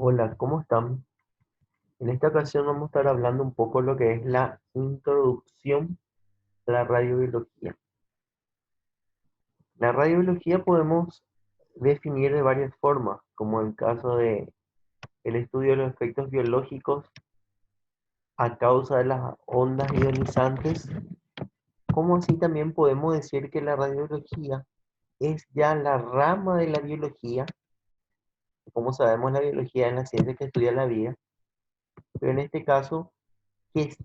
Hola, ¿cómo están? En esta ocasión vamos a estar hablando un poco de lo que es la introducción a la radiobiología. La radiobiología podemos definir de varias formas, como el caso de el estudio de los efectos biológicos a causa de las ondas ionizantes, como así también podemos decir que la radiobiología es ya la rama de la biología. Como sabemos, la biología es la ciencia que estudia la vida, pero en este caso, que es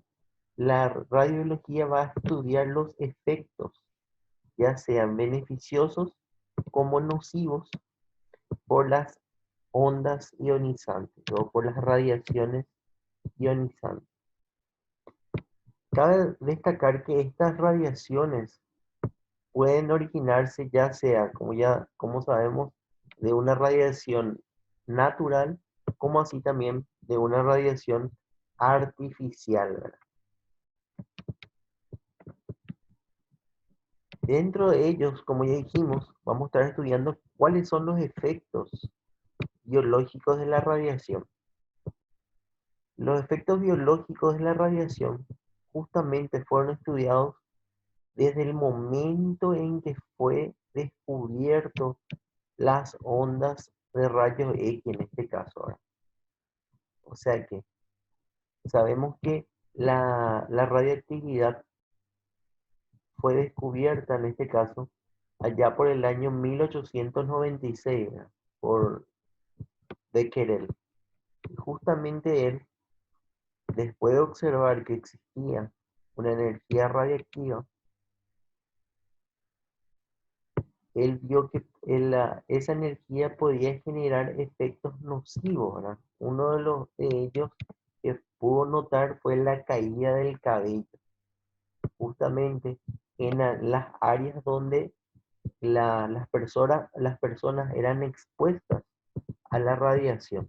la radiobiología va a estudiar los efectos, ya sean beneficiosos como nocivos, por las ondas ionizantes o por las radiaciones ionizantes. Cabe destacar que estas radiaciones pueden originarse ya sea, como sabemos, de una radiación natural, como así también de una radiación artificial, ¿verdad? Dentro de ellos, como ya dijimos, vamos a estar estudiando cuáles son los efectos biológicos de la radiación. Los efectos biológicos de la radiación justamente fueron estudiados desde el momento en que fue descubierto las ondas de rayos X en este caso, ¿verdad? O sea que sabemos que la radioactividad fue descubierta en este caso allá por el año 1896, ¿verdad? Por Becquerel. Y justamente él, después de observar que existía una energía radiactiva, él vio que esa energía podía generar efectos nocivos, ¿verdad? Uno de ellos que pudo notar fue la caída del cabello, justamente en las áreas donde las personas eran expuestas a la radiación.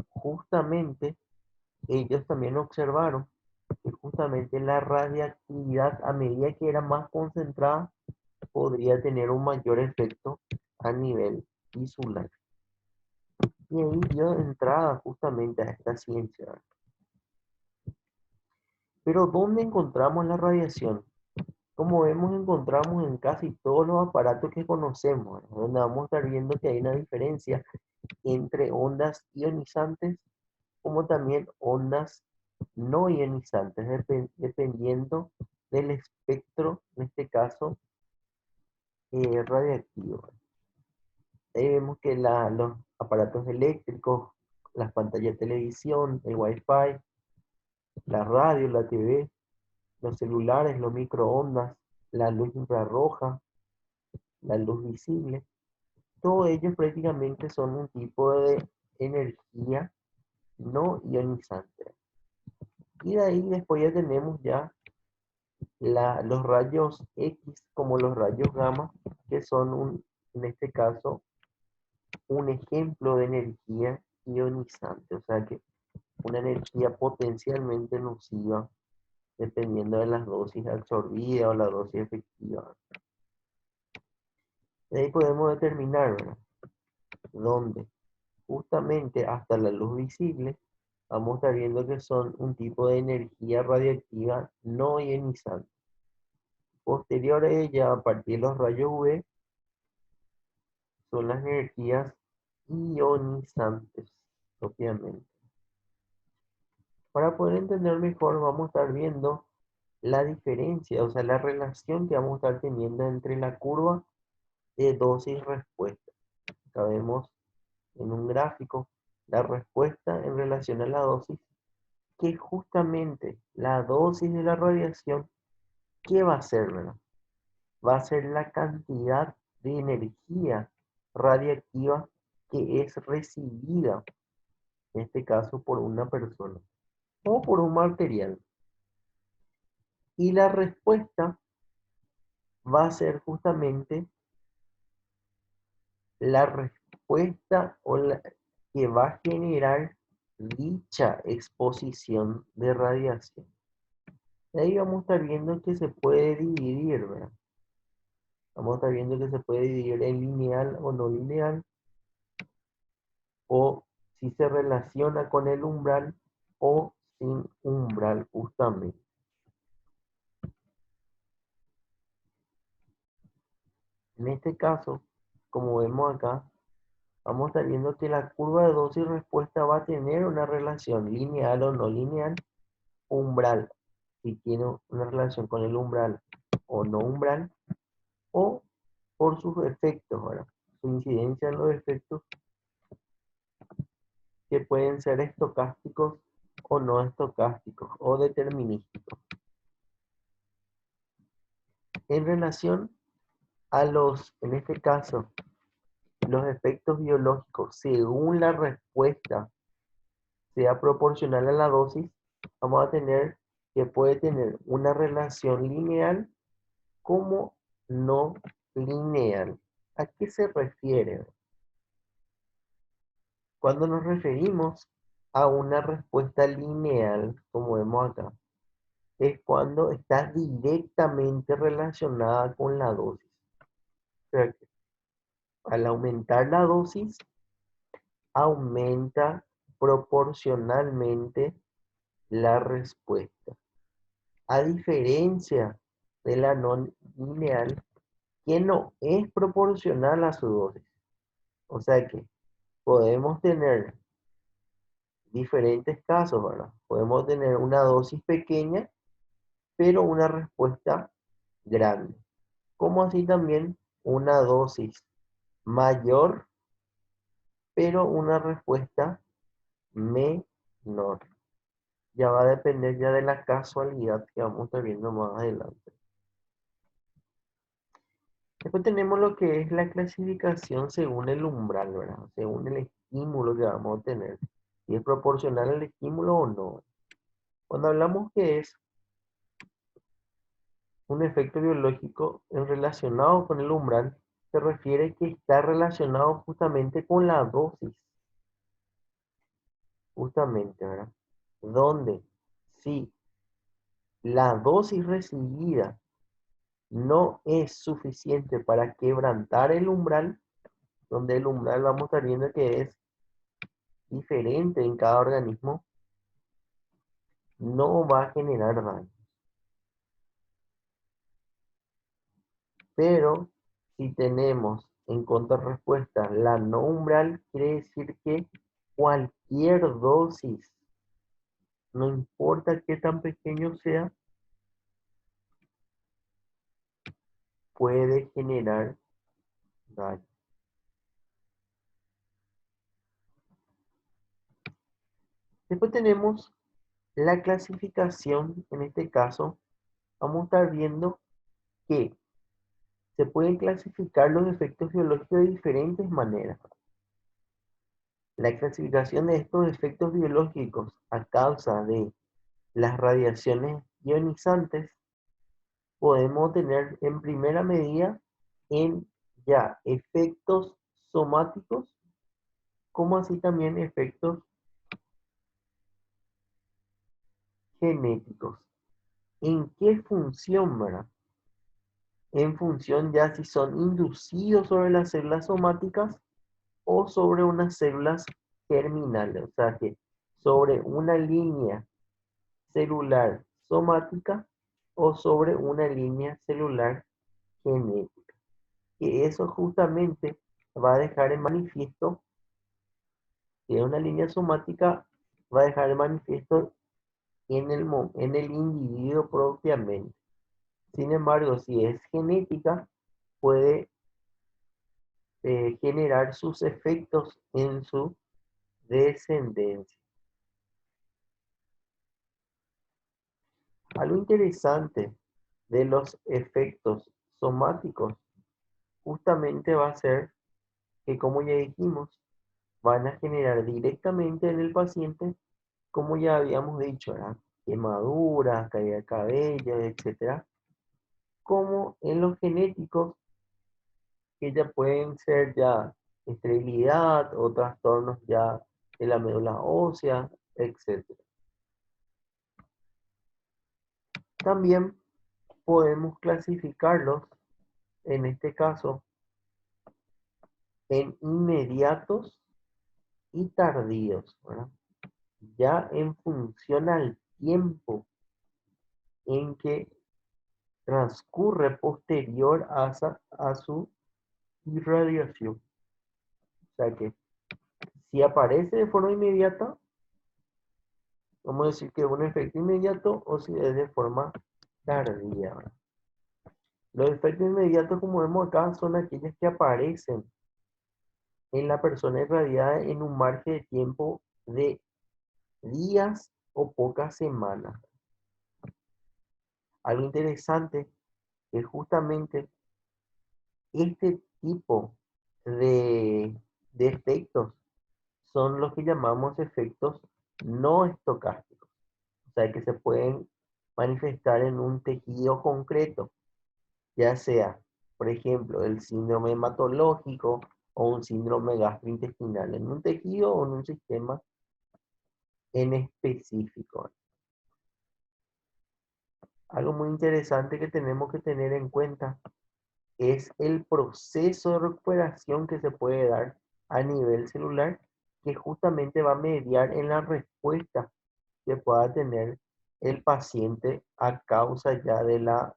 Justamente ellos también observaron que justamente la radiactividad, a medida que era más concentrada, podría tener un mayor efecto a nivel visual. Y ahí dio entrada justamente a esta ciencia. Pero ¿dónde encontramos la radiación? Como vemos, encontramos en casi todos los aparatos que conocemos, ¿verdad? Donde vamos a estar viendo que hay una diferencia entre ondas ionizantes como también ondas no ionizantes, dependiendo del espectro, en este caso, radiactivo. Ahí vemos que los aparatos eléctricos, las pantallas de televisión, el Wi-Fi, la radio, la TV, los celulares, los microondas, la luz infrarroja, la luz visible, todos ellos prácticamente son un tipo de energía no ionizante. Y de ahí después ya tenemos ya los rayos X como los rayos gamma, que son en este caso un ejemplo de energía ionizante, o sea que una energía potencialmente nociva dependiendo de las dosis absorbidas o la dosis efectiva. De ahí podemos determinar, ¿verdad? Dónde justamente hasta la luz visible vamos a estar viendo que son un tipo de energía radiactiva no ionizante. Posterior a ella, a partir de los rayos UV, son las energías ionizantes, propiamente. Para poder entender mejor, vamos a estar viendo la diferencia, o sea, la relación que vamos a estar teniendo entre la curva de dosis-respuesta. Acá vemos en un gráfico la respuesta en relación a la dosis, que justamente la dosis de la radiación, ¿qué va a ser, verdad? Va a ser la cantidad de energía radiactiva que es recibida, en este caso por una persona o por un material. Y la respuesta va a ser justamente la respuesta que va a generar dicha exposición de radiación. De ahí vamos a estar viendo que se puede dividir, ¿verdad? Vamos a estar viendo que se puede dividir en lineal o no lineal. o si se relaciona con el umbral o sin umbral justamente. En este caso, como vemos acá, vamos a estar viendo que la curva de dosis y respuesta va a tener una relación lineal o no lineal, umbral, si tiene una relación con el umbral o no umbral, o por sus efectos, ¿verdad? Su incidencia en los efectos que pueden ser estocásticos o no estocásticos o determinísticos. En relación a en este caso, los efectos biológicos, según la respuesta sea proporcional a la dosis, vamos a tener que puede tener una relación lineal como no lineal. ¿A qué se refiere? Cuando nos referimos a una respuesta lineal, como vemos acá, es cuando está directamente relacionada con la dosis. O sea, que al aumentar la dosis, aumenta proporcionalmente la respuesta. A diferencia de la no lineal, que no es proporcional a su dosis. O sea que podemos tener diferentes casos, ¿verdad? Podemos tener una dosis pequeña, pero una respuesta grande. Como así también una dosis mayor, pero una respuesta menor. Ya va a depender ya de la casualidad que vamos a estar viendo más adelante. Después tenemos lo que es la clasificación según el umbral, ¿verdad? Según el estímulo que vamos a tener. Si es proporcional al estímulo o no. Cuando hablamos que es un efecto biológico en relacionado con el umbral, se refiere que está relacionado justamente con la dosis. Justamente, ¿verdad? Donde si la dosis recibida no es suficiente para quebrantar el umbral, donde el umbral vamos a estar viendo que es diferente en cada organismo, no va a generar daño. Pero si tenemos en contrarrespuesta la no umbral, quiere decir que cualquier dosis, no importa qué tan pequeño sea, puede generar daño. Después tenemos la clasificación. En este caso, vamos a estar viendo que se pueden clasificar los efectos biológicos de diferentes maneras. La clasificación de estos efectos biológicos a causa de las radiaciones ionizantes podemos tener en primera medida en ya efectos somáticos, como así también efectos genéticos. ¿En qué función, verdad? En función ya si son inducidos sobre las células somáticas o sobre unas células germinales, o sea que sobre una línea celular somática o sobre una línea celular genética. Que eso justamente va a dejar en manifiesto, que una línea somática va a dejar en manifiesto en el individuo propiamente. Sin embargo, si es genética, puede generar sus efectos en su descendencia. Algo interesante de los efectos somáticos justamente va a ser que, como ya dijimos, van a generar directamente en el paciente, como ya habíamos dicho, ¿verdad? Quemaduras, caída de cabello, etcétera, como en los genéticos, que ya pueden ser ya esterilidad o trastornos ya de la médula ósea, etcétera. También podemos clasificarlos, en este caso, en inmediatos y tardíos, ¿verdad? Ya en función al tiempo en que transcurre posterior a su irradiación. O sea que si aparece de forma inmediata, vamos a decir que es un efecto inmediato, o si es de forma tardía, ¿verdad? Los efectos inmediatos, como vemos acá, son aquellos que aparecen en la persona irradiada en un margen de tiempo de días o pocas semanas. Algo interesante es justamente este tipo de, de efectos son los que llamamos efectos no estocásticos. O sea, que se pueden manifestar en un tejido concreto, ya sea, por ejemplo, el síndrome hematológico o un síndrome gastrointestinal, en un tejido o en un sistema en específico. Algo muy interesante que tenemos que tener en cuenta es el proceso de recuperación que se puede dar a nivel celular, que justamente va a mediar en la respuesta que pueda tener el paciente a causa ya de la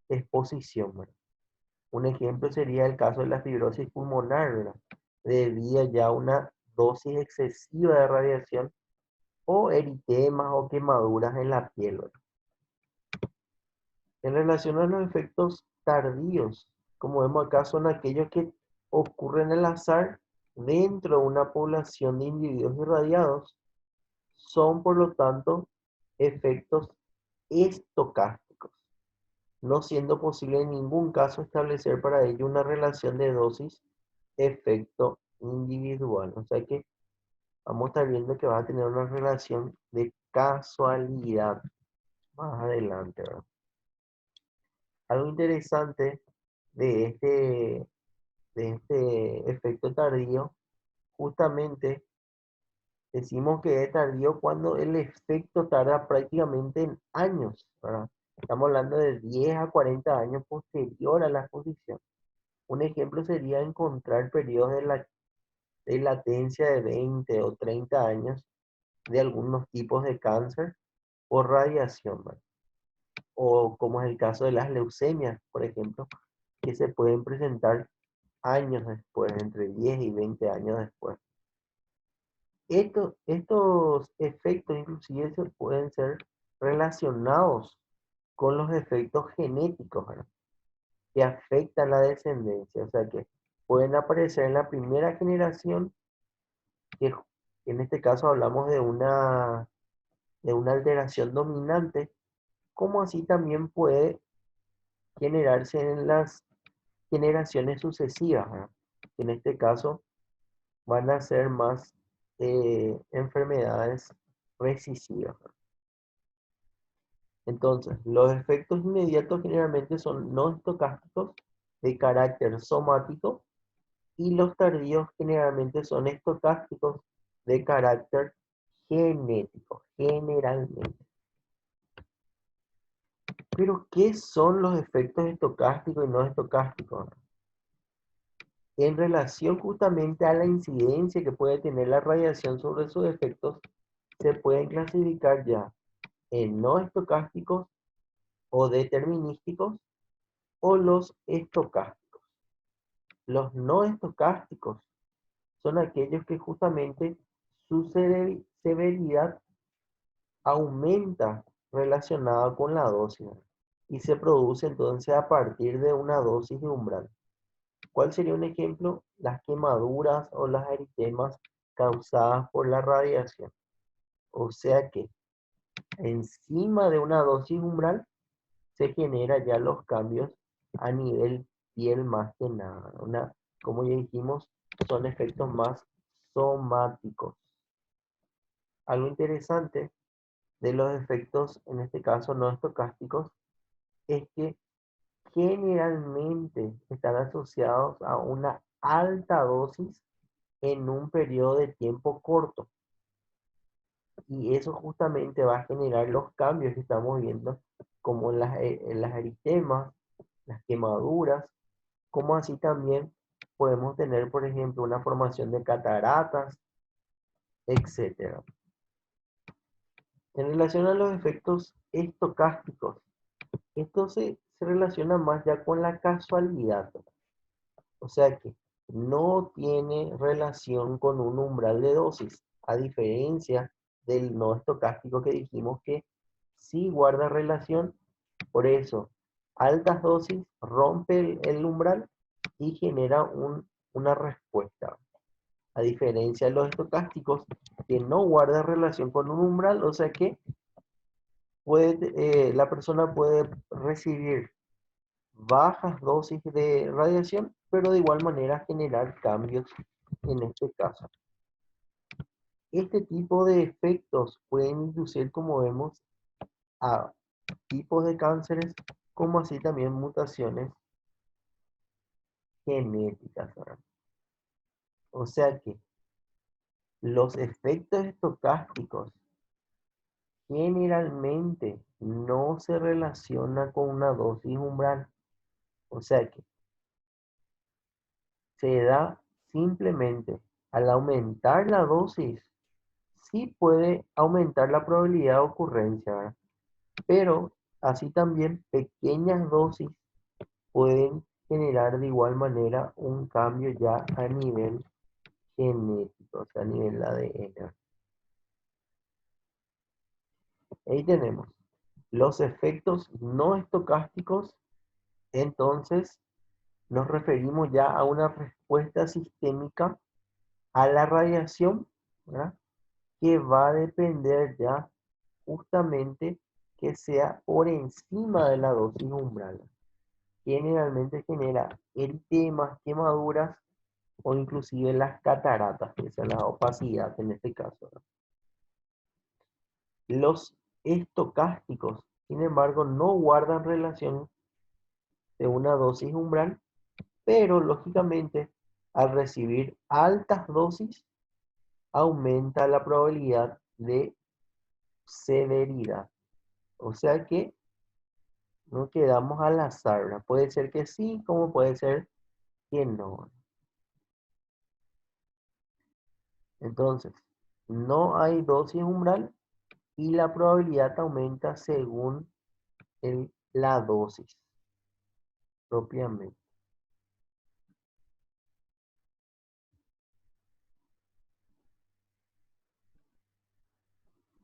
exposición, ¿verdad? Un ejemplo sería el caso de la fibrosis pulmonar, ¿verdad? Debido ya a una dosis excesiva de radiación o eritemas o quemaduras en la piel, ¿verdad? En relación a los efectos tardíos, como vemos acá, son aquellos que ocurren al azar dentro de una población de individuos irradiados. Son, por lo tanto, efectos estocásticos, no siendo posible en ningún caso establecer para ello una relación de dosis-efecto individual. O sea que vamos a estar viendo que va a tener una relación de casualidad más adelante, ¿verdad? Algo interesante de este efecto tardío, justamente decimos que es tardío cuando el efecto tarda prácticamente en años, ¿verdad? Estamos hablando de 10 a 40 años posterior a la exposición. Un ejemplo sería encontrar periodos de latencia de 20 o 30 años de algunos tipos de cáncer por radiación, ¿verdad? O como es el caso de las leucemias, por ejemplo, que se pueden presentar años después, entre 10 y 20 años después. Estos efectos inclusive se pueden ser relacionados con los efectos genéticos, ¿verdad? Que afectan la descendencia. O sea que pueden aparecer en la primera generación, que en este caso hablamos de una alteración dominante, como así también puede generarse en las generaciones sucesivas, ¿verdad? En este caso van a ser más enfermedades recisivas. Entonces, los efectos inmediatos generalmente son no estocásticos de carácter somático y los tardíos generalmente son estocásticos de carácter genético, generalmente. Pero, ¿qué son los efectos estocásticos y no estocásticos? En relación justamente a la incidencia que puede tener la radiación sobre sus efectos, se pueden clasificar ya en no estocásticos o determinísticos o los estocásticos. Los no estocásticos son aquellos que justamente su severidad aumenta relacionada con la dosis y se produce entonces a partir de una dosis de umbral. ¿Cuál sería un ejemplo? Las quemaduras o las eritemas causadas por la radiación. O sea que encima de una dosis umbral se generan ya los cambios a nivel piel más que nada. Como ya dijimos, son efectos más somáticos. Algo interesante de los efectos, en este caso no estocásticos, es que generalmente están asociados a una alta dosis en un periodo de tiempo corto. Y eso justamente va a generar los cambios que estamos viendo, como en las eritemas, las quemaduras, como así también podemos tener, por ejemplo, una formación de cataratas, etc. En relación a los efectos estocásticos, esto se relaciona más ya con la casualidad. O sea que no tiene relación con un umbral de dosis, a diferencia del no estocástico que dijimos que sí guarda relación. Por eso, altas dosis rompe el umbral y genera una respuesta. A diferencia de los estocásticos que no guardan relación con un umbral, o sea que la persona puede recibir bajas dosis de radiación, pero de igual manera generar cambios en este caso. Este tipo de efectos pueden inducir, como vemos, a tipos de cánceres, como así también mutaciones genéticas, ¿verdad? O sea que los efectos estocásticos generalmente no se relacionan con una dosis umbral. O sea que se da simplemente al aumentar la dosis, sí puede aumentar la probabilidad de ocurrencia, ¿verdad? Pero así también pequeñas dosis pueden generar de igual manera un cambio ya a nivel genético, o sea, a nivel ADN. Ahí tenemos los efectos no estocásticos. Entonces nos referimos ya a una respuesta sistémica a la radiación, ¿verdad? Que va a depender ya justamente que sea por encima de la dosis umbral. Generalmente genera eritemas, quemaduras o inclusive las cataratas, que es la opacidad en este caso, ¿no? Los estocásticos, sin embargo, no guardan relación de una dosis umbral, pero lógicamente al recibir altas dosis aumenta la probabilidad de severidad. O sea que no quedamos al azar, ¿verdad? Puede ser que sí, como puede ser que no. Entonces, no hay dosis umbral y la probabilidad aumenta según la dosis propiamente.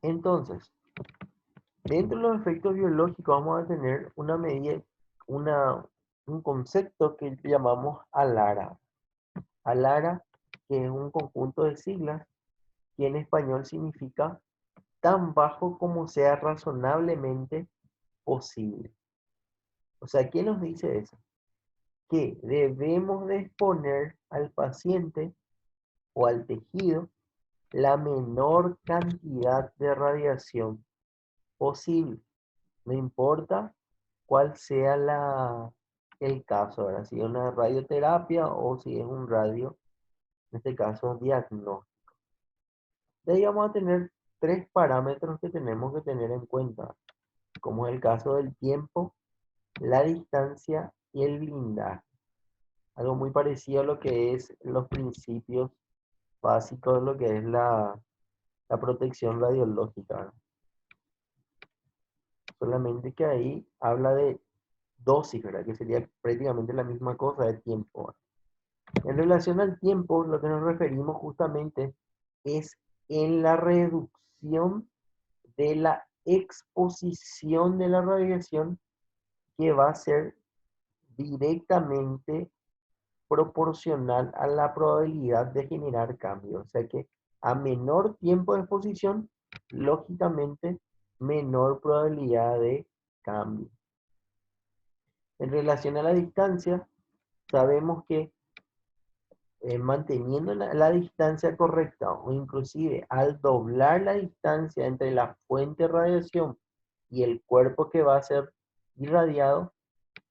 Entonces, dentro de los efectos biológicos vamos a tener una medida, un concepto que llamamos ALARA. ALARA, que es un conjunto de siglas, que en español significa tan bajo como sea razonablemente posible. O sea, ¿qué nos dice eso? Que debemos de exponer al paciente o al tejido la menor cantidad de radiación posible. No importa cuál sea el caso, ¿verdad? Si es una radioterapia o si es un radio, en este caso, diagnóstico. De ahí vamos a tener tres parámetros que tenemos que tener en cuenta, como es el caso del tiempo, la distancia y el blindaje. Algo muy parecido a lo que es los principios básicos de lo que es la protección radiológica, ¿no? Solamente que ahí habla de dosis, ¿verdad? Que sería prácticamente la misma cosa de tiempo. En relación al tiempo, lo que nos referimos justamente es en la reducción de la exposición de la radiación, que va a ser directamente proporcional a la probabilidad de generar cambios. O sea que a menor tiempo de exposición, lógicamente, menor probabilidad de cambio. En relación a la distancia, sabemos que manteniendo la distancia correcta o inclusive al doblar la distancia entre la fuente de radiación y el cuerpo que va a ser irradiado,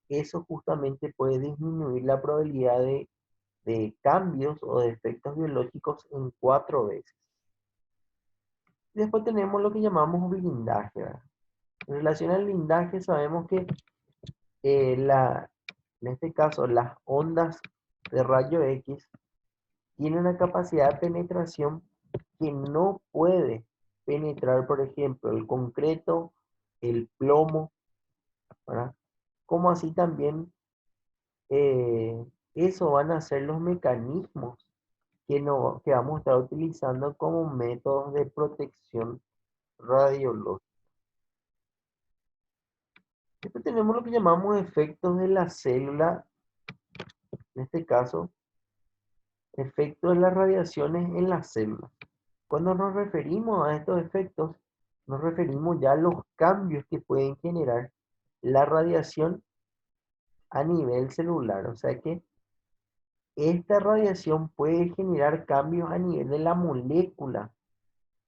eso justamente puede disminuir la probabilidad de cambios o de efectos biológicos en 4 veces. Y después tenemos lo que llamamos blindaje, ¿verdad? En relación al blindaje sabemos que en este caso las ondas de rayo X tiene una capacidad de penetración que no puede penetrar, por ejemplo, el concreto, el plomo, ¿verdad? Como así también eso van a ser los mecanismos que, no, que vamos a estar utilizando como métodos de protección radiológica. Después tenemos lo que llamamos efectos de la célula, en este caso, efectos de las radiaciones en las células. Cuando nos referimos a estos efectos, nos referimos ya a los cambios que pueden generar la radiación a nivel celular. O sea que esta radiación puede generar cambios a nivel de la molécula,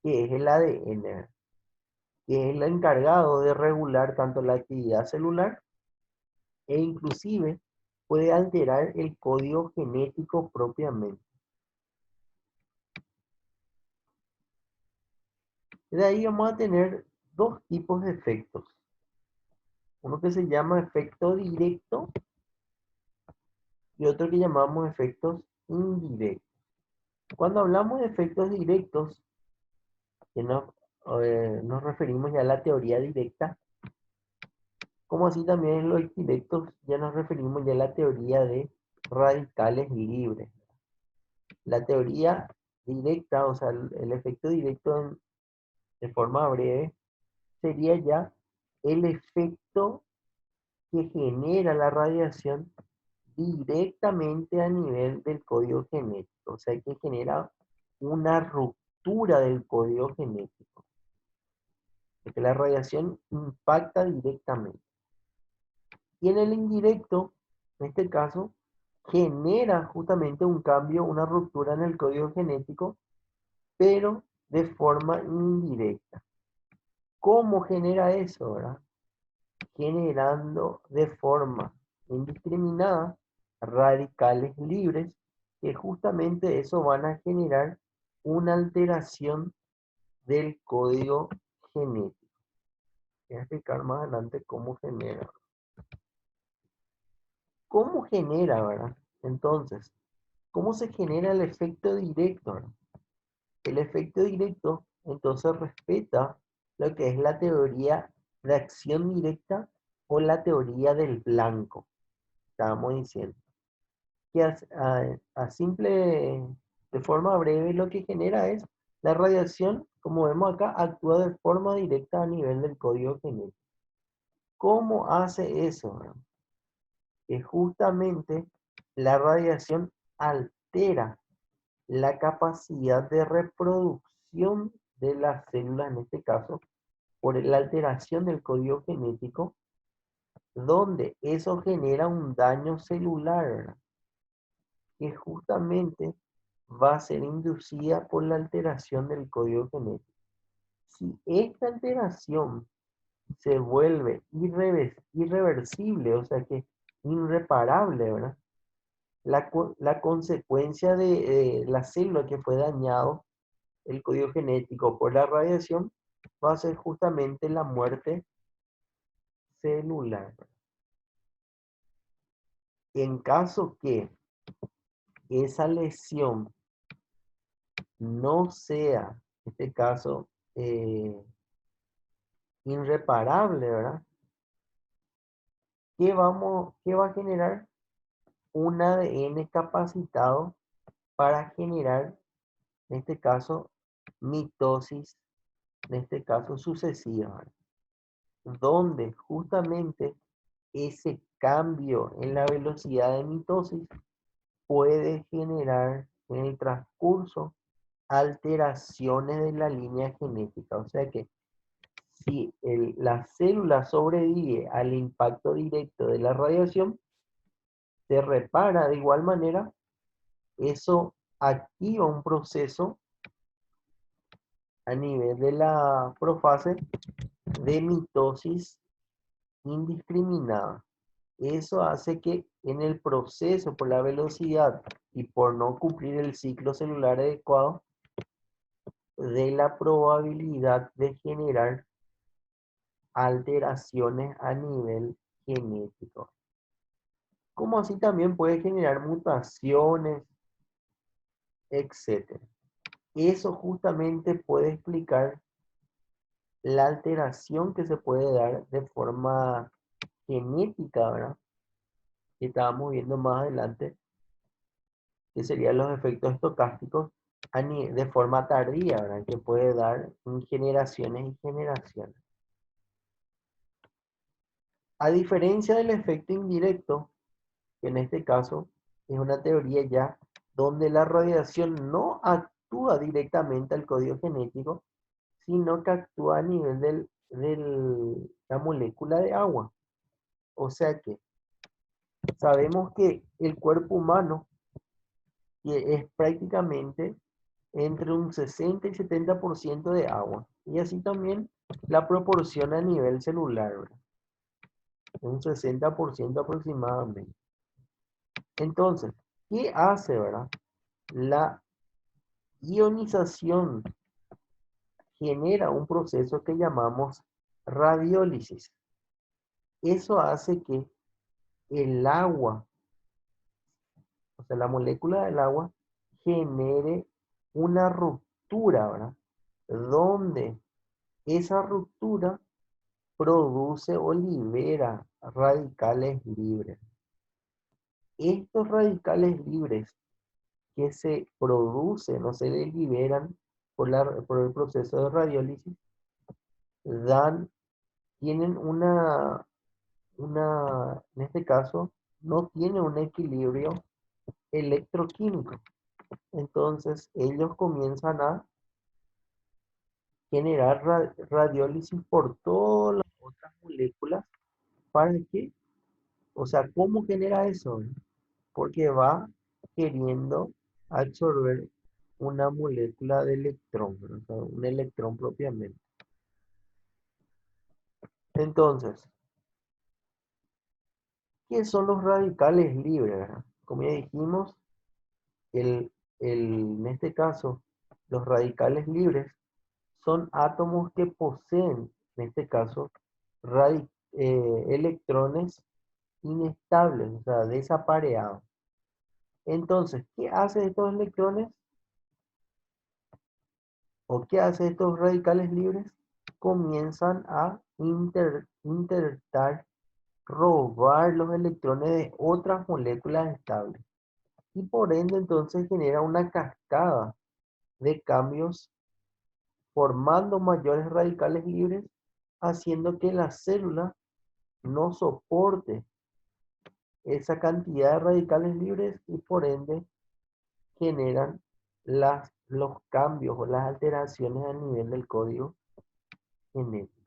que es el ADN, que es el encargado de regular tanto la actividad celular e inclusive puede alterar el código genético propiamente. De ahí vamos a tener dos tipos de efectos. Uno que se llama efecto directo y otro que llamamos efectos indirectos. Cuando hablamos de efectos directos, que nos referimos ya a la teoría directa, como así también en los indirectos ya nos referimos ya a la teoría de radicales libres. La teoría directa, o sea, el efecto directo de forma breve, sería ya el efecto que genera la radiación directamente a nivel del código genético, o sea, que genera una ruptura del código genético, porque la radiación impacta directamente. Y en el indirecto, en este caso, genera justamente un cambio, una ruptura en el código genético, pero de forma indirecta. ¿Cómo genera eso, verdad? Generando de forma indiscriminada radicales libres, que justamente eso van a generar una alteración del código genético. Voy a explicar más adelante cómo genera. ¿Cómo genera, verdad? Entonces, ¿cómo se genera el efecto directo, verdad? El efecto directo, entonces, respeta lo que es la teoría de acción directa o la teoría del blanco. Estábamos diciendo que de forma breve, lo que genera es la radiación, como vemos acá, actúa de forma directa a nivel del código genético. ¿Cómo hace eso, verdad? Que justamente la radiación altera la capacidad de reproducción de las células, en este caso, por la alteración del código genético, donde eso genera un daño celular, ¿verdad? Que justamente va a ser inducida por la alteración del código genético. Si esta alteración se vuelve irreversible, o sea que irreparable, ¿verdad? La consecuencia de la célula que fue dañado, el código genético por la radiación, va a ser justamente la muerte celular. En caso que esa lesión no sea, en este caso, irreparable, ¿verdad? ¿Qué va a generar? Un ADN capacitado para generar, en este caso, mitosis, en este caso sucesiva, ¿verdad? Donde justamente ese cambio en la velocidad de mitosis puede generar en el transcurso alteraciones de la línea genética. O sea que si la célula sobrevive al impacto directo de la radiación, se repara de igual manera, eso activa un proceso a nivel de la profase de mitosis indiscriminada. Eso hace que en el proceso, por la velocidad y por no cumplir el ciclo celular adecuado, de la probabilidad de generar alteraciones a nivel genético. como así también puede generar mutaciones, etcétera. Eso justamente puede explicar la alteración que se puede dar de forma genética, ¿verdad? Que estábamos viendo más adelante, que serían los efectos estocásticos de forma tardía, ¿verdad? Que puede dar en generaciones y generaciones. A diferencia del efecto indirecto, que en este caso es una teoría ya donde la radiación no actúa directamente al código genético, sino que actúa a nivel de la molécula de agua. O sea que sabemos que el cuerpo humano que es prácticamente entre un 60 y 70% de agua. Y así también la proporción a nivel celular, ¿verdad? Un 60% aproximadamente. Entonces, ¿qué hace, verdad? La ionización genera un proceso que llamamos radiólisis. Eso hace que el agua, o sea, la molécula del agua, genere una ruptura, ¿verdad? Donde esa ruptura produce o libera radicales libres. Estos radicales libres que se producen o se liberan por el proceso de radiólisis tienen en este caso, no tiene un equilibrio electroquímico. Entonces, ellos comienzan a generar radiólisis por todas las otras moléculas. ¿Para qué? O sea, ¿cómo genera eso? Porque va queriendo absorber una molécula de electrón, ¿no? O sea, un electrón propiamente. Entonces, ¿qué son los radicales libres, verdad? Como ya dijimos, en este caso, los radicales libres son átomos que poseen, en este caso, electrones inestables, o sea, desapareados. Entonces, ¿qué hace estos electrones? ¿O qué hace estos radicales libres? Comienzan a intentar robar los electrones de otras moléculas estables. Y por ende, entonces genera una cascada de cambios formando mayores radicales libres, haciendo que la célula no soporte esa cantidad de radicales libres y por ende generan los cambios o las alteraciones a nivel del código genético.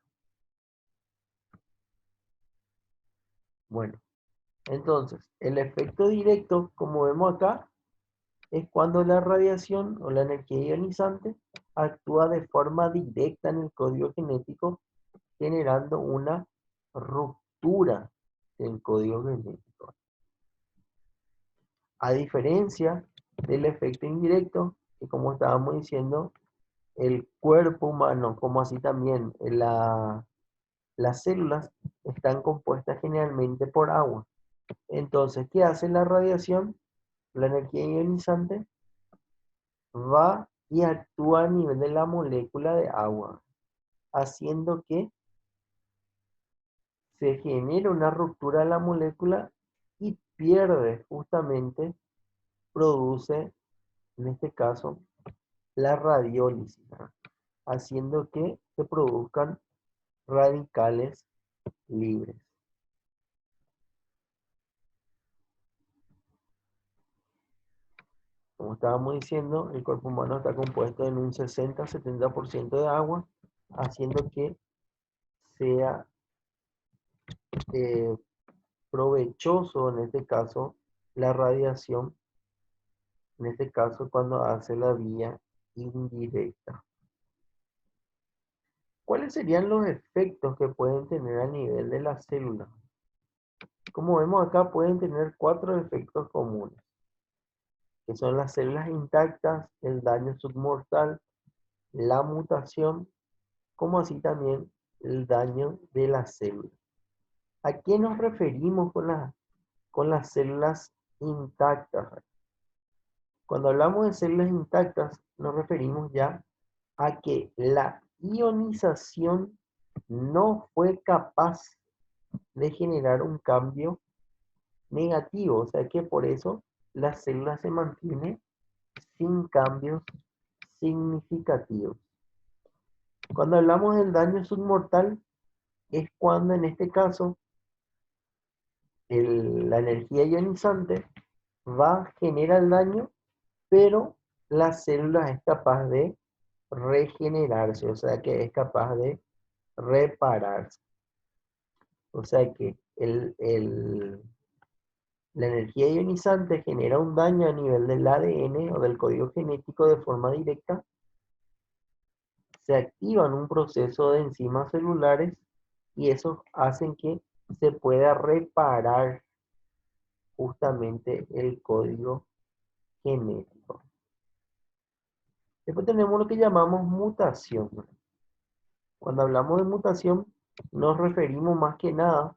Bueno, entonces el efecto directo, como vemos acá, es cuando la radiación o la energía ionizante actúa de forma directa en el código genético, generando una ruptura del código genético. A diferencia del efecto indirecto, que como estábamos diciendo, el cuerpo humano, como así también las células, están compuestas generalmente por agua. Entonces, ¿qué hace la radiación? La energía ionizante va y actúa a nivel de la molécula de agua, haciendo que se genere una ruptura de la molécula y pierde justamente, produce, en este caso, la radiólisis, ¿verdad? Haciendo que se produzcan radicales libres. Como estábamos diciendo, el cuerpo humano está compuesto en un 60-70% de agua, haciendo que sea eh, provechoso, en este caso, la radiación, en este caso cuando hace la vía indirecta. ¿Cuáles serían los efectos que pueden tener a nivel de la célula? Como vemos acá, pueden tener 4 efectos comunes, que son las células intactas, el daño submortal, la mutación, como así también el daño de la célula. ¿A qué nos referimos con con las células intactas. Cuando hablamos de células intactas, nos referimos ya a que la ionización no fue capaz de generar un cambio negativo, o sea que por eso la célula se mantiene sin cambios significativos. Cuando hablamos del daño submortal, es cuando en este caso la energía ionizante genera el daño, pero la célula es capaz de regenerarse, o sea que es capaz de repararse. O sea que la energía ionizante genera un daño a nivel del ADN o del código genético de forma directa. Se activan un proceso de enzimas celulares y eso hacen que se pueda reparar justamente el código genético. Después tenemos lo que llamamos mutación. Cuando hablamos de mutación, nos referimos más que nada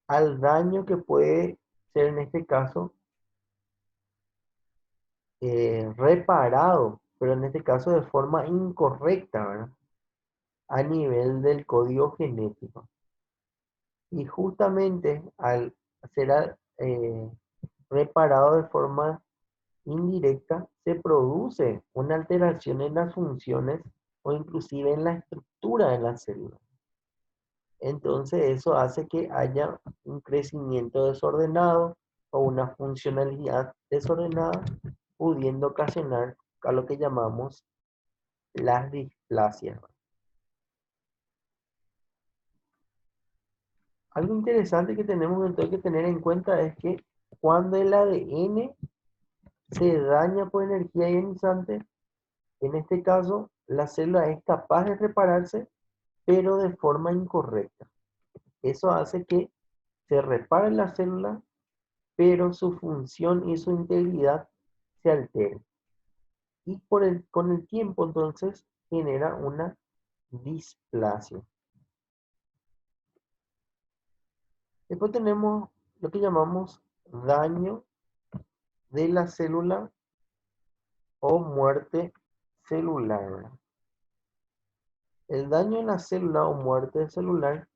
al daño que puede ser en este caso reparado, pero en este caso de forma incorrecta, ¿verdad? A nivel del código genético. Y justamente al ser reparado de forma indirecta, se produce una alteración en las funciones o inclusive en la estructura de la célula. Entonces eso hace que haya un crecimiento desordenado o una funcionalidad desordenada, pudiendo ocasionar a lo que llamamos las displasias. Algo interesante que tenemos entonces que tener en cuenta es que cuando el ADN se daña por energía ionizante, en este caso la célula es capaz de repararse, pero de forma incorrecta. Eso hace que se repare la célula, pero su función y su integridad se alteren. Y con el tiempo entonces genera una displasia. Después tenemos lo que llamamos daño de la célula o muerte celular. El daño en la célula o muerte celular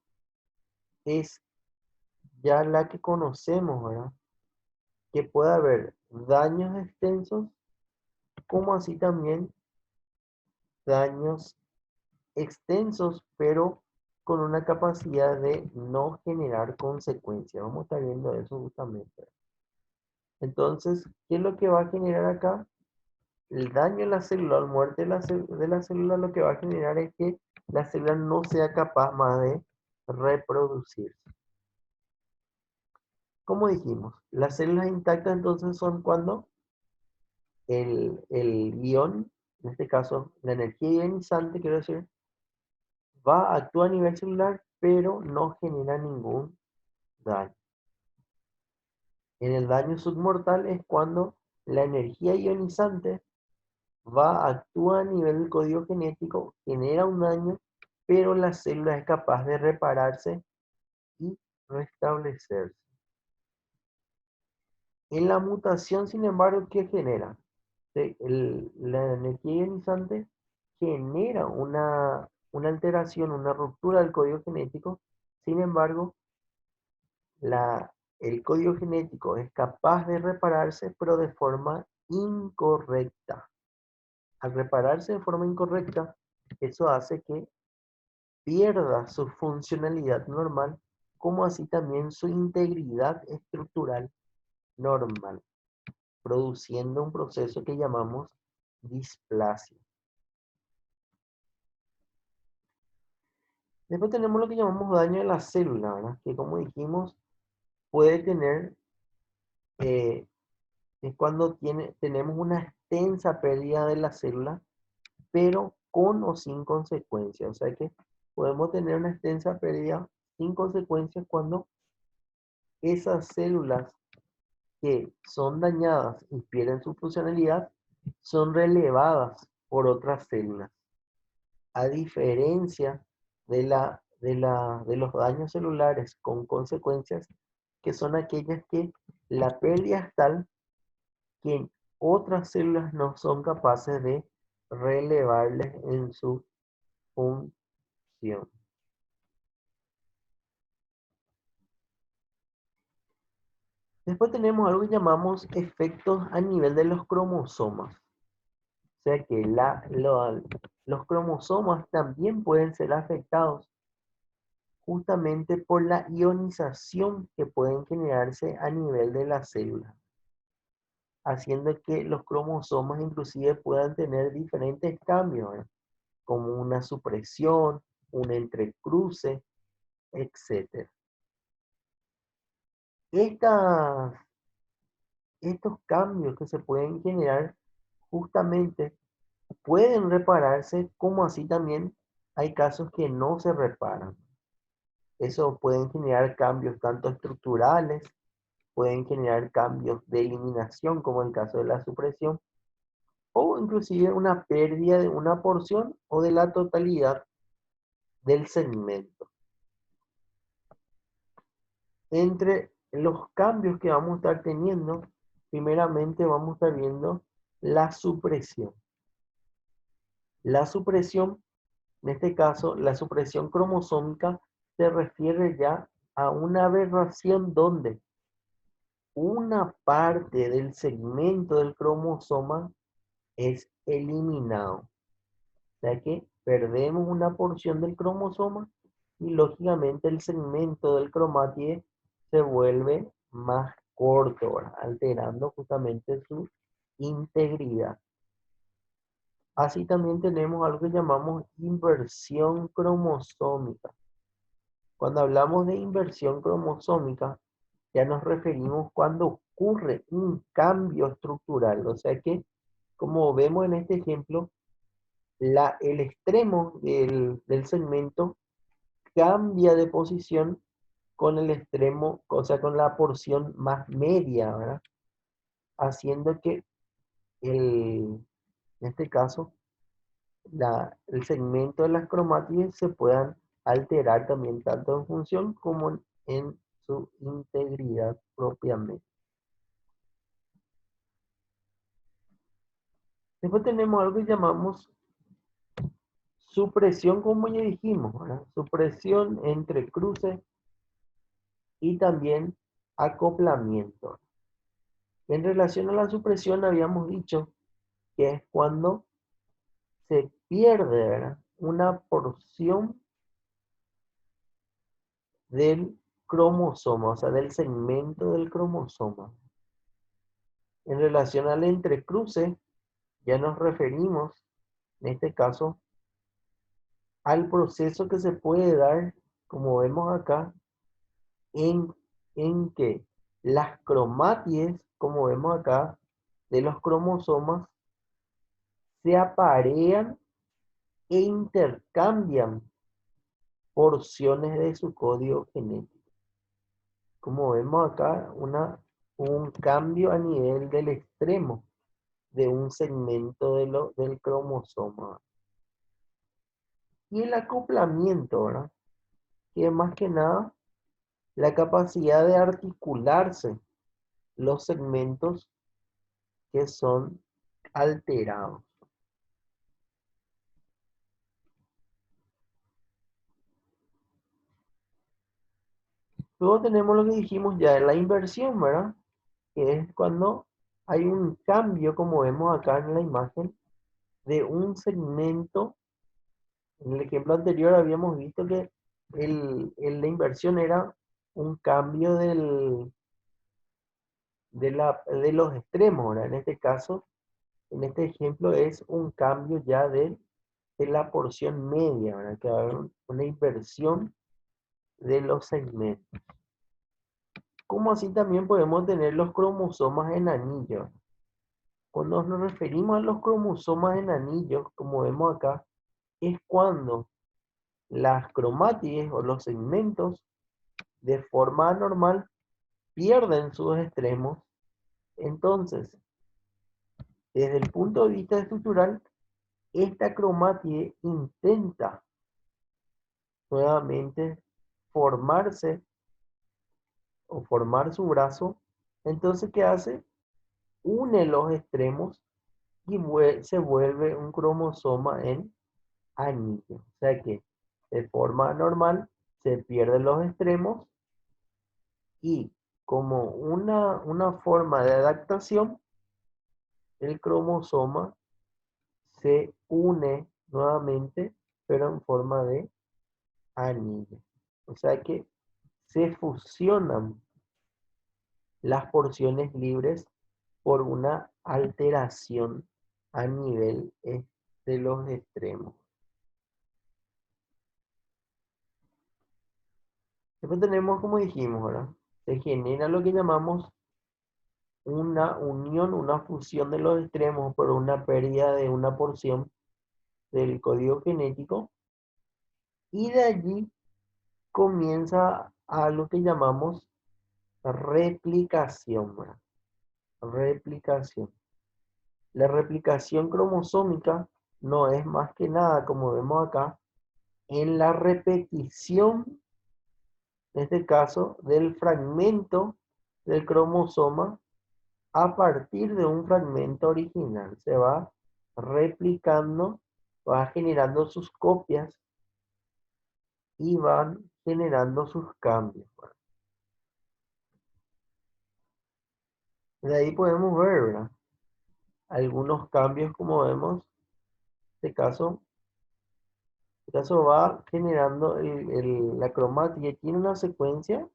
es ya la que conocemos, ¿verdad? Que puede haber daños extensos, como así también daños extensos, pero con una capacidad de no generar consecuencias. Vamos a estar viendo eso justamente. Entonces, ¿qué es lo que va a generar acá? El daño en la célula, la muerte de la célula, lo que va a generar es que la célula no sea capaz más de reproducirse. Como dijimos, las células intactas entonces son cuando el ion, en este caso la energía ionizante, quiero decir, va a actuar a nivel celular, pero no genera ningún daño. En el daño submortal es cuando la energía ionizante va a actuar a nivel del código genético, genera un daño, pero la célula es capaz de repararse y restablecerse. En la mutación, sin embargo, ¿qué genera? La energía ionizante genera una alteración, una ruptura del código genético. Sin embargo, el código genético es capaz de repararse, pero de forma incorrecta. Al repararse de forma incorrecta, eso hace que pierda su funcionalidad normal, como así también su integridad estructural normal, produciendo un proceso que llamamos displasia. Después tenemos lo que llamamos daño de la célula, ¿verdad? Que como dijimos, puede tener, es cuando tenemos una extensa pérdida de la célula, pero con o sin consecuencias. O sea que podemos tener una extensa pérdida sin consecuencias cuando esas células que son dañadas y pierden su funcionalidad son relevadas por otras células. A diferencia de los daños celulares con consecuencias, que son aquellas que la pérdida es tal que otras células no son capaces de relevarles en su función. Después tenemos algo que llamamos efectos a nivel de los cromosomas. O sea que los cromosomas también pueden ser afectados justamente por la ionización que pueden generarse a nivel de la célula, haciendo que los cromosomas inclusive puedan tener diferentes cambios, como una supresión, un entrecruce, etc. Estos cambios que se pueden generar justamente pueden repararse, como así también hay casos que no se reparan. Eso pueden generar cambios tanto estructurales, pueden generar cambios de eliminación, como en el caso de la supresión, o inclusive una pérdida de una porción o de la totalidad del segmento. Entre los cambios que vamos a estar teniendo, primeramente vamos a estar viendo la supresión. La supresión, en este caso, la supresión cromosómica se refiere ya a una aberración donde una parte del segmento del cromosoma es eliminado. O sea que perdemos una porción del cromosoma y lógicamente el segmento del cromátide se vuelve más corto, ¿verdad? Alterando justamente su integridad. Así también tenemos algo que llamamos inversión cromosómica. Cuando hablamos de inversión cromosómica, ya nos referimos cuando ocurre un cambio estructural. O sea que, como vemos en este ejemplo, el extremo del segmento cambia de posición con el extremo, o sea, con la porción más media, ¿verdad? Haciendo que en este caso, el segmento de las cromátides se puedan alterar también tanto en función como en su integridad propiamente. Después tenemos algo que llamamos supresión, como ya dijimos, ¿verdad? Supresión entre cruces y también acoplamiento. En relación a la supresión habíamos dicho que es cuando se pierde, ¿verdad?, una porción del cromosoma, o sea, del segmento del cromosoma. En relación al entrecruce, ya nos referimos, en este caso, al proceso que se puede dar, como vemos acá, en, en que las cromátides, como vemos acá, de los cromosomas, se aparean e intercambian porciones de su código genético. Como vemos acá, un cambio a nivel del extremo de un segmento del cromosoma. Y el acoplamiento, ¿verdad?, que es más que nada la capacidad de articularse los segmentos que son alterados. Luego tenemos lo que dijimos ya de la inversión, ¿verdad?, que es cuando hay un cambio, como vemos acá en la imagen, de un segmento. En el ejemplo anterior habíamos visto que la inversión era un cambio de los extremos, ¿verdad? En este caso, en este ejemplo es un cambio ya de la porción media, ¿verdad?, que va a haber una inversión de los segmentos. Como así también podemos tener los cromosomas en anillos. Cuando nos referimos a los cromosomas en anillos, como vemos acá, es cuando las cromátides o los segmentos de forma anormal pierden sus extremos. Entonces, desde el punto de vista estructural, esta cromátide intenta nuevamente formarse o formar su brazo, entonces ¿qué hace? Une los extremos y se vuelve un cromosoma en anillo. O sea que de forma normal se pierden los extremos y como una forma de adaptación, el cromosoma se une nuevamente, pero en forma de anillo. O sea que se fusionan las porciones libres por una alteración a nivel de los extremos. Después tenemos, como dijimos, ¿verdad? Se genera lo que llamamos una unión, una fusión de los extremos por una pérdida de una porción del código genético, y de allí comienza a lo que llamamos replicación, ¿verdad? Replicación. La replicación cromosómica no es más que nada, como vemos acá, en la repetición, en este caso, del fragmento del cromosoma a partir de un fragmento original. Se va replicando, va generando sus copias y van generando sus cambios. De ahí podemos ver, ¿verdad? Algunos cambios, como vemos, este caso va generando la cromática y tiene una secuencia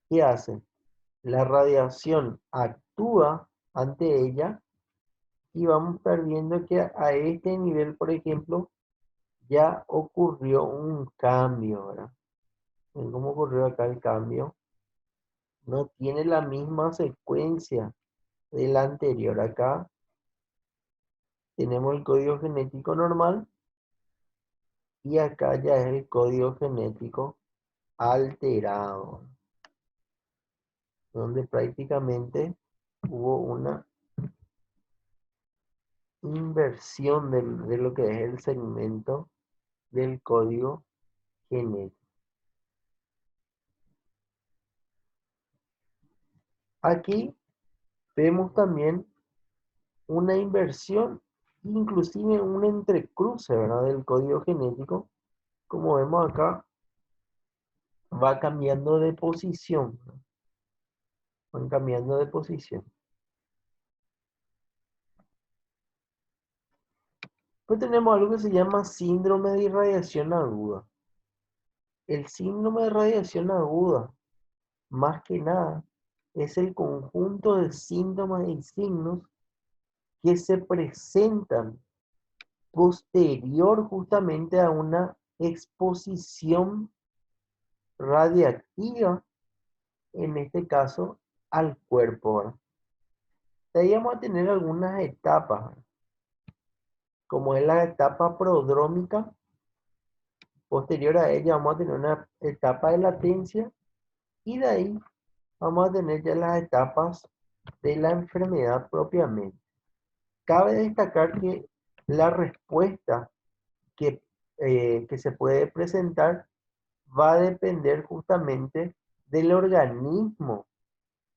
que hace. La radiación actúa ante ella y vamos a estar viendo que a este nivel, por ejemplo, ya ocurrió un cambio, ¿verdad? ¿Ven cómo ocurrió acá el cambio? No tiene la misma secuencia de la anterior. Acá tenemos el código genético normal y acá ya es el código genético alterado, donde prácticamente hubo una inversión de lo que es el segmento del código genético. Aquí vemos también una inversión, inclusive un entrecruce, ¿verdad? Del código genético. Como vemos acá, va cambiando de posición, ¿no? Van cambiando de posición. Pues tenemos algo que se llama síndrome de irradiación aguda. El síndrome de radiación aguda, más que nada, es el conjunto de síntomas y signos que se presentan posterior justamente a una exposición radiactiva, en este caso al cuerpo, ¿verdad? De ahí vamos a tener algunas etapas, ¿verdad? Como es la etapa prodrómica. Posterior a ella vamos a tener una etapa de latencia y de ahí vamos a tener ya las etapas de la enfermedad propiamente. Cabe destacar que la respuesta que se puede presentar va a depender justamente del organismo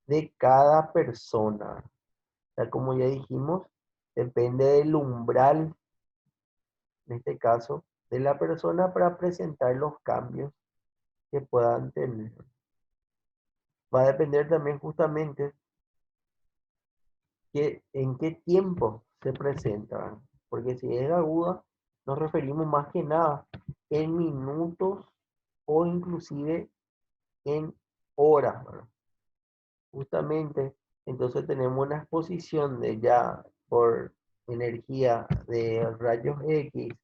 de cada persona. O sea, como ya dijimos, depende del umbral, en este caso, de la persona para presentar los cambios que puedan tener. Va a depender también justamente en qué tiempo se presenta, porque si es aguda, nos referimos más que nada en minutos o inclusive en horas, ¿verdad? Justamente, entonces tenemos una exposición de ya por energía de rayos X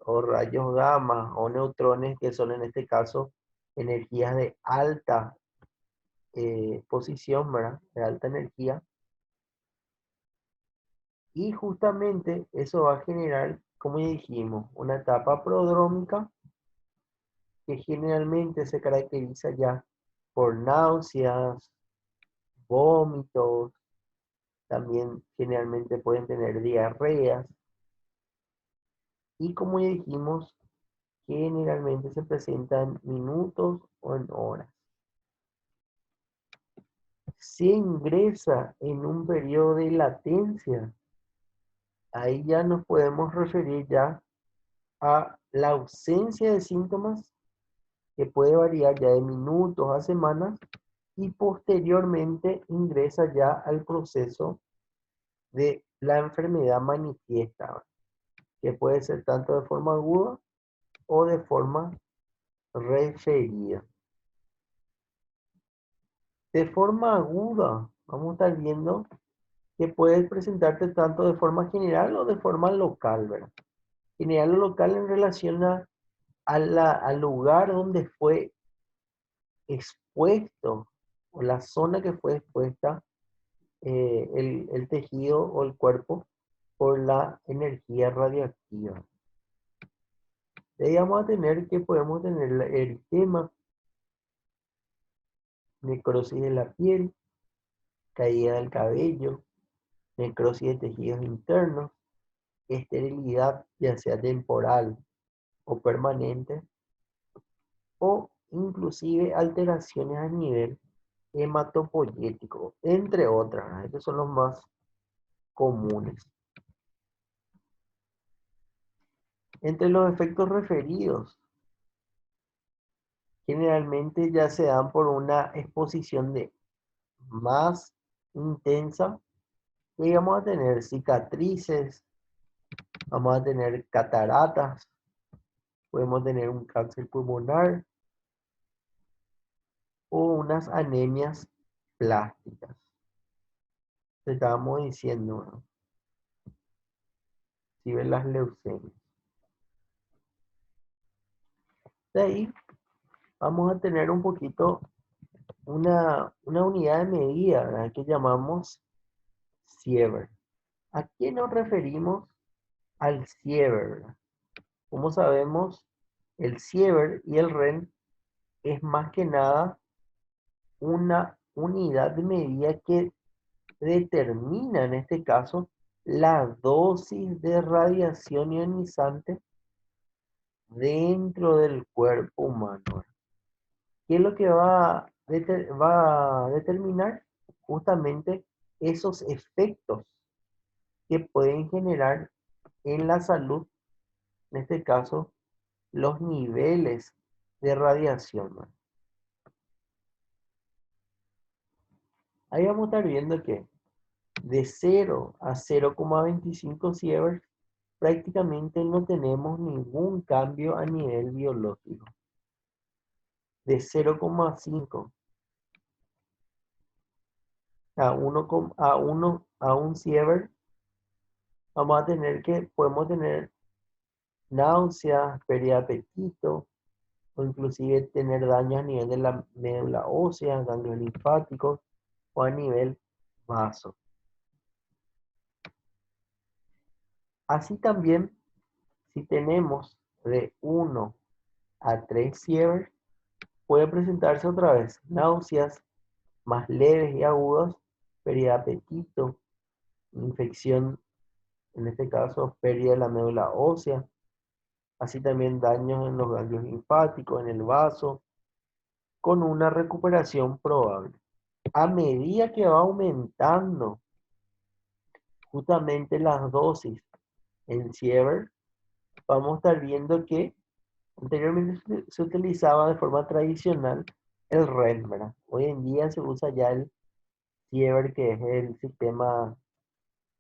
o rayos gamma o neutrones, que son en este caso energías de alta posición, ¿verdad? De alta energía. Y justamente eso va a generar, como ya dijimos, una etapa prodrómica que generalmente se caracteriza ya por náuseas, vómitos, también generalmente pueden tener diarreas. Y como ya dijimos, generalmente se presenta en minutos o en horas. Si ingresa en un periodo de latencia, ahí ya nos podemos referir ya a la ausencia de síntomas, que puede variar ya de minutos a semanas, y posteriormente ingresa ya al proceso de la enfermedad manifiesta, que puede ser tanto de forma aguda o de forma referida. De forma aguda, vamos a estar viendo que puede presentarte tanto de forma general o de forma local, ¿verdad? General o local en relación al lugar donde fue expuesto, o la zona que fue expuesta, el tejido o el cuerpo por la energía radioactiva. De ahí vamos a tener que podemos tener el eritema, necrosis de la piel, caída del cabello, necrosis de tejidos internos, esterilidad, ya sea temporal o permanente, o inclusive alteraciones a nivel hematopoyético, entre otras. Estos son los más comunes. Entre los efectos referidos, generalmente ya se dan por una exposición de más intensa, y vamos a tener cicatrices, vamos a tener cataratas, podemos tener un cáncer pulmonar o unas anemias plásticas. Estábamos diciendo, ¿no? Si ven las leucemias. De ahí vamos a tener un poquito una unidad de medida, ¿verdad?, que llamamos Siever. ¿A qué nos referimos al Siever, verdad? Como sabemos, el Siever y el REN es más que nada una unidad de medida que determina, en este caso, la dosis de radiación ionizante dentro del cuerpo humano. ¿Qué es lo que va a determinar? Justamente esos efectos que pueden generar en la salud, en este caso, los niveles de radiación, ¿no? Ahí vamos a estar viendo que de 0 a 0,25 sieverts prácticamente no tenemos ningún cambio a nivel biológico. De 0,5 a 1 a 1 sievert, vamos a tener que podemos tener náuseas, pérdida de apetito, o inclusive tener daño a nivel de la médula ósea, ganglios linfáticos o a nivel vaso. Así también, si tenemos de 1 a 3 sievert, puede presentarse otra vez náuseas más leves y agudas, pérdida de apetito, infección, en este caso pérdida de la médula ósea, así también daños en los ganglios linfáticos, en el vaso, con una recuperación probable. A medida que va aumentando justamente las dosis en sievert, vamos a estar viendo que anteriormente se utilizaba de forma tradicional el REN, ¿verdad? Hoy en día se usa ya el sievert, que es el sistema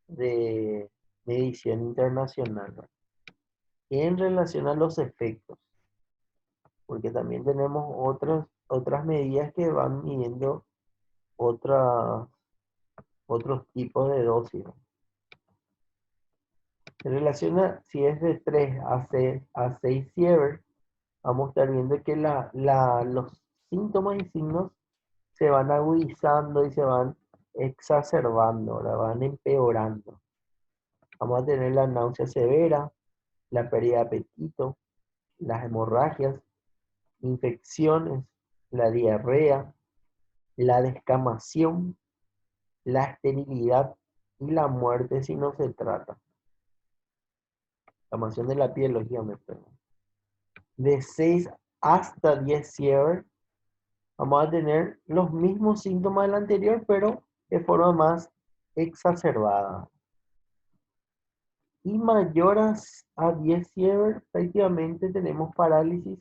de medición internacional, ¿verdad?, en relación a los efectos, porque también tenemos otras medidas que van midiendo otros tipos de dosis, ¿no? En relación a si es de 3 a 6 sievert, vamos a estar viendo que los síntomas y signos se van agudizando y se van exacerbando, ahora van empeorando. Vamos a tener la náusea severa, la pérdida de apetito, las hemorragias, infecciones, la diarrea, la descamación, la esterilidad y la muerte si no se trata. Descamación de la piel, lógicamente. de 6 hasta 10 sievert, vamos a tener los mismos síntomas del anterior, pero de forma más exacerbada. Y mayores a 10 sievert, prácticamente tenemos parálisis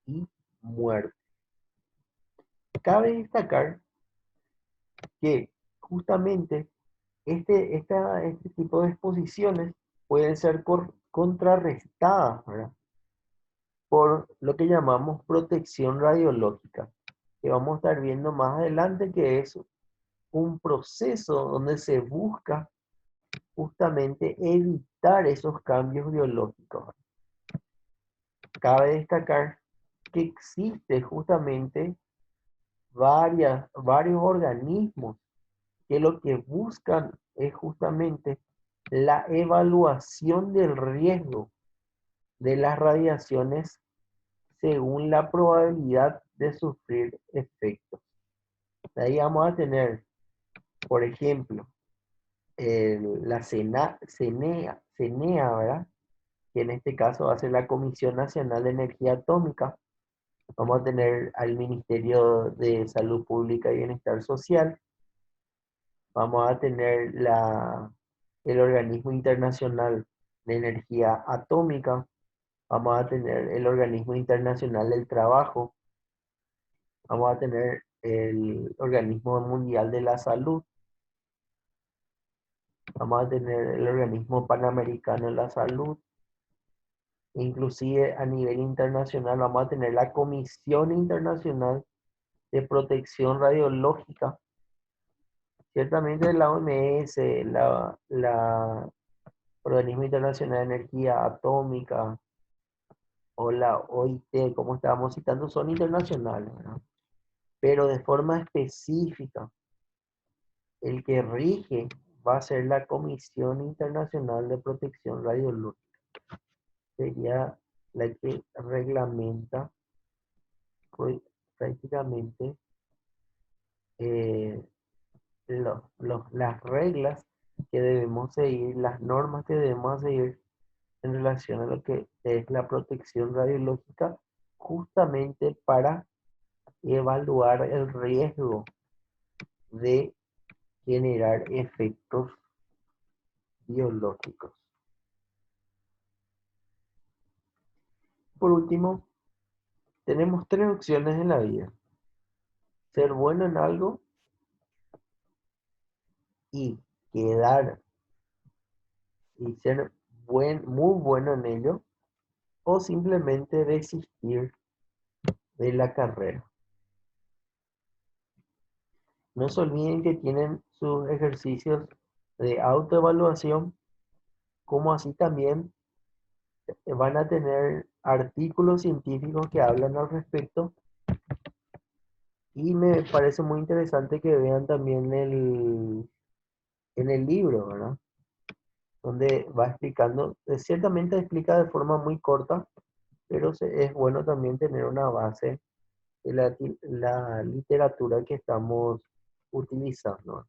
y muerte. Cabe destacar que justamente este tipo de exposiciones pueden ser contrarrestadas, ¿verdad?, por lo que llamamos protección radiológica, que vamos a estar viendo más adelante, que es un proceso donde se busca justamente evitar esos cambios biológicos. Cabe destacar que existe justamente varios organismos que lo que buscan es justamente la evaluación del riesgo de las radiaciones según la probabilidad de sufrir efectos. De ahí vamos a tener, por ejemplo, la CENEA, ¿verdad?, que en este caso hace la Comisión Nacional de Energía Atómica. Vamos a tener al Ministerio de Salud Pública y Bienestar Social. Vamos a tener el Organismo Internacional de Energía Atómica. Vamos a tener el Organismo Internacional del Trabajo. Vamos a tener el Organismo Mundial de la Salud. Vamos a tener el Organismo Panamericano de la Salud. Inclusive a nivel internacional vamos a tener la Comisión Internacional de Protección Radiológica. Ciertamente la OMS, la Organismo Internacional de Energía Atómica o la OIT, como estábamos citando, son internacionales, ¿verdad? Pero de forma específica, el que rige va a ser la Comisión Internacional de Protección Radiológica. Sería la que reglamenta prácticamente las reglas que debemos seguir, las normas que debemos seguir en relación a lo que es la protección radiológica, justamente para evaluar el riesgo de generar efectos biológicos. Por último, tenemos 3 opciones en la vida: ser bueno en algo y quedar y ser muy bueno en ello, o simplemente desistir de la carrera. No se olviden que tienen sus ejercicios de autoevaluación, como así también van a tener artículos científicos que hablan al respecto. Y me parece muy interesante que vean también en el libro, ¿verdad?, donde va explicando, ciertamente explica de forma muy corta, pero es bueno también tener una base de la literatura que estamos utilizando.